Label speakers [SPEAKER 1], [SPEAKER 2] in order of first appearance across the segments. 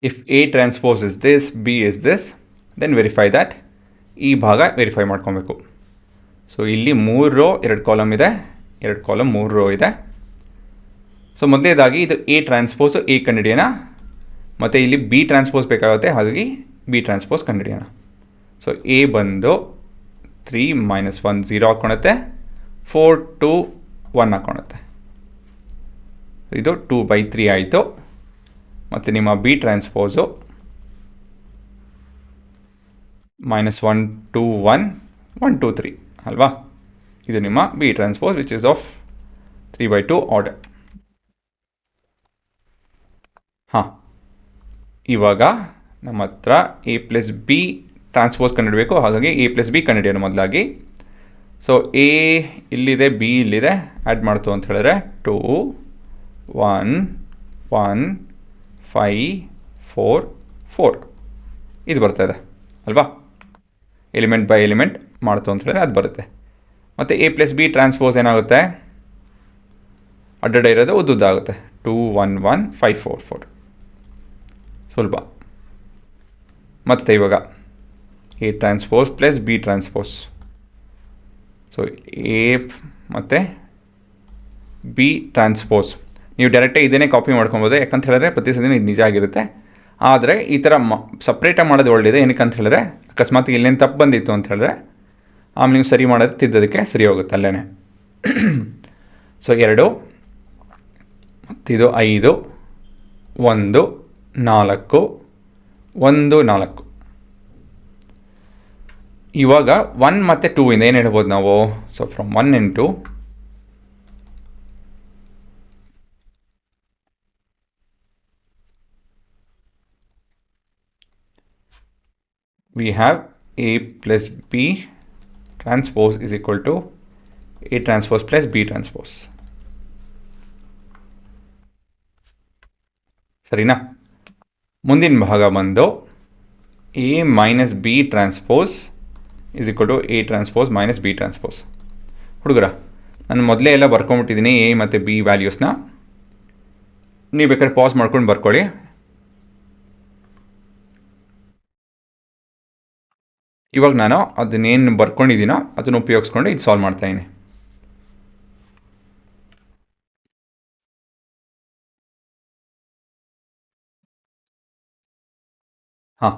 [SPEAKER 1] If A transpose is this, B is this, then verify that. ಈ ಭಾಗ verify ಮಾಡ್ಕೊಬೇಕು. So ಇಲ್ಲಿ 3 rho 2 column ಇದೆ, 2 ಕಾಲಮ್ 3 ರೋ ಇದೆ. ಸೊ ಮೊದಲನೇದಾಗಿ ಇದು ಎ ಟ್ರಾನ್ಸ್ಪೋಸು ಎ ಕಂಡುಹಿಡಿಯೋಣ, ಮತ್ತು ಇಲ್ಲಿ ಬಿ ಟ್ರಾನ್ಸ್ಪೋಸ್ ಬೇಕಾಗುತ್ತೆ, ಹಾಗಾಗಿ ಬಿ ಟ್ರಾನ್ಸ್ಪೋಸ್ ಕಂಡುಹಿಡಿಯೋಣ. ಸೊ ಎ ಬಂದು 3 - 1 0 ಹಾಕ್ಕೊಳುತ್ತೆ, 4 2 1 ಹಾಕ್ಕೊಳುತ್ತೆ. ಇದು 2/3 ಆಯಿತು. ಮತ್ತು ನಿಮ್ಮ ಬಿ ಟ್ರಾನ್ಸ್ಪೋಸು -1 2 1 1 2 3 ಅಲ್ವಾ? ಇದು ನಿಮ್ಮ B transpose which is of 3/2 order. ಹಾಂ, ಇವಾಗ ನಮ್ಮ ಹತ್ರ ಎ ಪ್ಲಸ್ ಬಿ ಟ್ರಾನ್ಸ್ಪೋಸ್ ಕಂಡುಹಿಡಬೇಕು, ಹಾಗಾಗಿ ಎ ಪ್ಲಸ್ ಬಿ ಕಂಡುಹಿಡಿಯೋಣ ಮೊದಲಾಗಿ. ಸೊ ಎ ಇಲ್ಲಿದೆ, ಬಿ ಇಲ್ಲಿದೆ, ಆ್ಯಡ್ ಮಾಡ್ತು ಅಂತ ಹೇಳಿದ್ರೆ 2 1 1 5 4 4 ಇದು ಬರ್ತಾಯಿದೆ ಅಲ್ವಾ? ಎಲಿಮೆಂಟ್ ಬೈ ಎಲಿಮೆಂಟ್ ಮಾಡ್ತು ಅಂತ ಹೇಳಿದ್ರೆ ಅದು ಬರುತ್ತೆ. ಮತ್ತು ಎ ಪ್ಲಸ್ ಬಿ ಟ್ರಾನ್ಸ್ಪೋಸ್ ಏನಾಗುತ್ತೆ, ಅಡ್ಡಡ ಇರೋದು ಉದ್ದುದ್ದಾಗುತ್ತೆ, 2 1 1 5 4 4 ಸುಲಭ. ಮತ್ತು ಇವಾಗ A transpose plus B transpose. So A ಮತ್ತು ಬಿ ಟ್ರಾನ್ಸ್ಪೋಸ್ ನೀವು ಡೈರೆಕ್ಟಾಗಿ ಇದನ್ನೇ ಕಾಪಿ ಮಾಡ್ಕೊಬೋದು, ಯಾಕಂತ ಹೇಳಿದ್ರೆ ಪ್ರತಿ ಸಲ ಇದು ನಿಜ ಆಗಿರುತ್ತೆ. ಆದರೆ ಈ ಥರ ಸಪ್ರೇಟಾಗಿ ಮಾಡೋದು ಒಳ್ಳೆಯದು. ಏನಕ್ಕೆ ಅಂತ ಹೇಳಿದ್ರೆ ಅಕಸ್ಮಾತ್ ಇಲ್ಲೇನು ತಪ್ಪು ಬಂದಿತ್ತು ಅಂತ ಹೇಳಿದ್ರೆ ಆಮೇಲೆ ನೀವು ಸರಿ ಮಾಡೋದು ತಿದ್ದೋದಕ್ಕೆ ಸರಿ ಹೋಗುತ್ತೆ ಅಲ್ಲೇ. ಸೊ 2 ಮತ್ತಿದು 5 1 4 1 4. ಇವಾಗ 1 ಮತ್ತು 2 ಇಂದ ಏನು ಹೇಳ್ಬೋದು ನಾವು? So from 1 and 2 we have A plus B transpose is equal to A transpose plus B transpose. ಸರಿನಾ? ಮುಂದಿನ ಭಾಗ ಬಂದು A minus B transpose is equal to A transpose minus B transpose. ಹುಡುಗರ, ನಾನು ಮೊದಲೇ ಎಲ್ಲ ಬರ್ಕೊಂಬಿಟ್ಟಿದ್ದೀನಿ ಎ ಮತ್ತು ಬಿ ವ್ಯಾಲ್ಯೂಸ್ನ. ನೀವು ಬೇಕಾದ್ರೆ ಪಾಸ್ ಮಾಡ್ಕೊಂಡು ಬರ್ಕೊಳ್ಳಿ. ಇವಾಗ ನಾನು ಅದನ್ನೇನು ಬರ್ಕೊಂಡಿದ್ದೀನೋ ಅದನ್ನು ಉಪಯೋಗಿಸ್ಕೊಂಡು ಇದು ಸಾಲ್ವ್ ಮಾಡ್ತಾಯಿದ್ದೀನಿ. ಹಾಂ,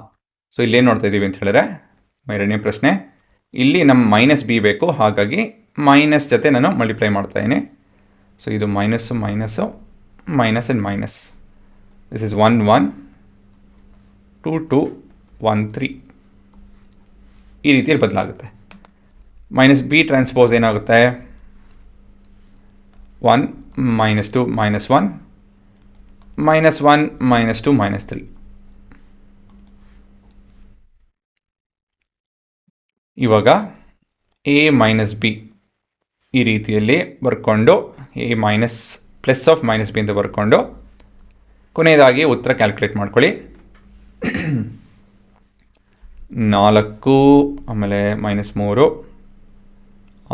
[SPEAKER 1] ಸೊ ಇಲ್ಲೇನು ನೋಡ್ತಾ ಇದ್ದೀವಿ ಅಂತ ಹೇಳಿದ್ರೆ, ಎರಡನೇ ಪ್ರಶ್ನೆ, ಇಲ್ಲಿ ನಮ್ಮ ಮೈನಸ್ ಬಿ ಬೇಕು, ಹಾಗಾಗಿ ಮೈನಸ್ ಜೊತೆ ನಾನು ಮಲ್ಟಿಪ್ಲೈ ಮಾಡ್ತಾಯಿದ್ದೀನಿ. ಸೊ ಇದು minus minus minus and minus. This is 1 1 2 2 1 3 ಈ ರೀತಿಯಲ್ಲಿ ಬದಲಾಗುತ್ತೆ. ಮೈನಸ್ ಬಿ ಟ್ರಾನ್ಸ್ಪೋಸ್ ಏನಾಗುತ್ತೆ? 1 -2 -1 -1 -2 -3. ಇವಾಗ ಎ ಮೈನಸ್ ಬಿ ಈ ರೀತಿಯಲ್ಲಿ ಬರ್ಕೊಂಡು A minus plus of minus B ಅಂತ ಬರ್ಕೊಂಡು ಕೊನೆಯದಾಗಿ ಉತ್ತರ ಕ್ಯಾಲ್ಕುಲೇಟ್ ಮಾಡ್ಕೊಳ್ಳಿ. 4 ಆಮೇಲೆ -3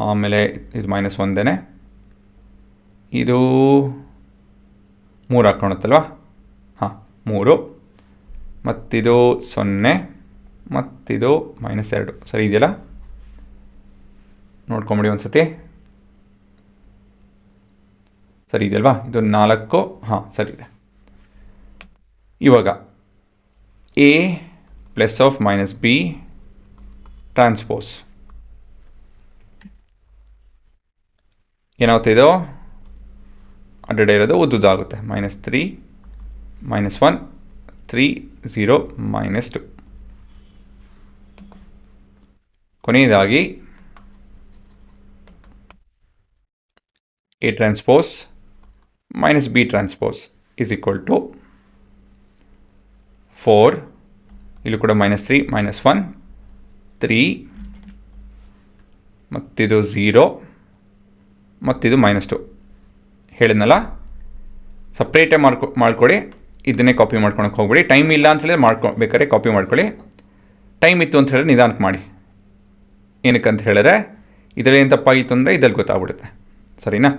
[SPEAKER 1] ಆಮೇಲೆ ಇದು -1 ಇದು 3 ಹಾಕ್ಕೊಳುತ್ತಲ್ವ? ಹಾಂ, 3 ಮತ್ತಿದು 0 ಮತ್ತಿದು -2 ಸರಿ ಇದೆಯಲ್ಲ? ನೋಡ್ಕೊಂಬಿಡಿ ಒಂದು ಸತಿ. ಸರಿ ಇದೆಯಲ್ವಾ? ಇದು 4 ಹಾಂ ಸರಿ ಇದೆ. ಇವಾಗ A plus of minus B transpose ಏನಾಗುತ್ತೆ? ಇದು ಅಡ್ಡಡೆ ಇರೋದು ಉದ್ದುದಾಗುತ್ತೆ. -3 -1 3 0 -2. ಕೊನೆಯದಾಗಿ A transpose minus B transpose is equal to 4, ಇಲ್ಲೂ ಕೂಡ -3 -1 3 ಮತ್ತಿದು 0 ಮತ್ತಿದು -2. ಹೇಳಿದ್ನಲ್ಲ, ಸಪ್ರೇಟೇ ಮಾಡ್ಕೊಳ್ಳಿ, ಇದನ್ನೇ ಕಾಪಿ ಮಾಡ್ಕೊಳಕ್ಕೆ ಹೋಗ್ಬೇಡಿ. ಟೈಮ್ ಇಲ್ಲ ಅಂತ ಹೇಳಿದ್ರೆ ಬೇಕಾದ್ರೆ ಕಾಪಿ ಮಾಡ್ಕೊಳ್ಳಿ. ಟೈಮ್ ಇತ್ತು ಅಂತ ಹೇಳಿದ್ರೆ ನಿಧಾನಕ್ಕೆ ಮಾಡಿ. ಏನಕ್ಕಂತ ಹೇಳಿದ್ರೆ ಇದರಲ್ಲಿ ಏನು ತಪ್ಪಾಗಿತ್ತು ಅಂದರೆ ಇದ್ರಲ್ಲಿ ಗೊತ್ತಾಗ್ಬಿಡುತ್ತೆ. ಸರಿನಾ?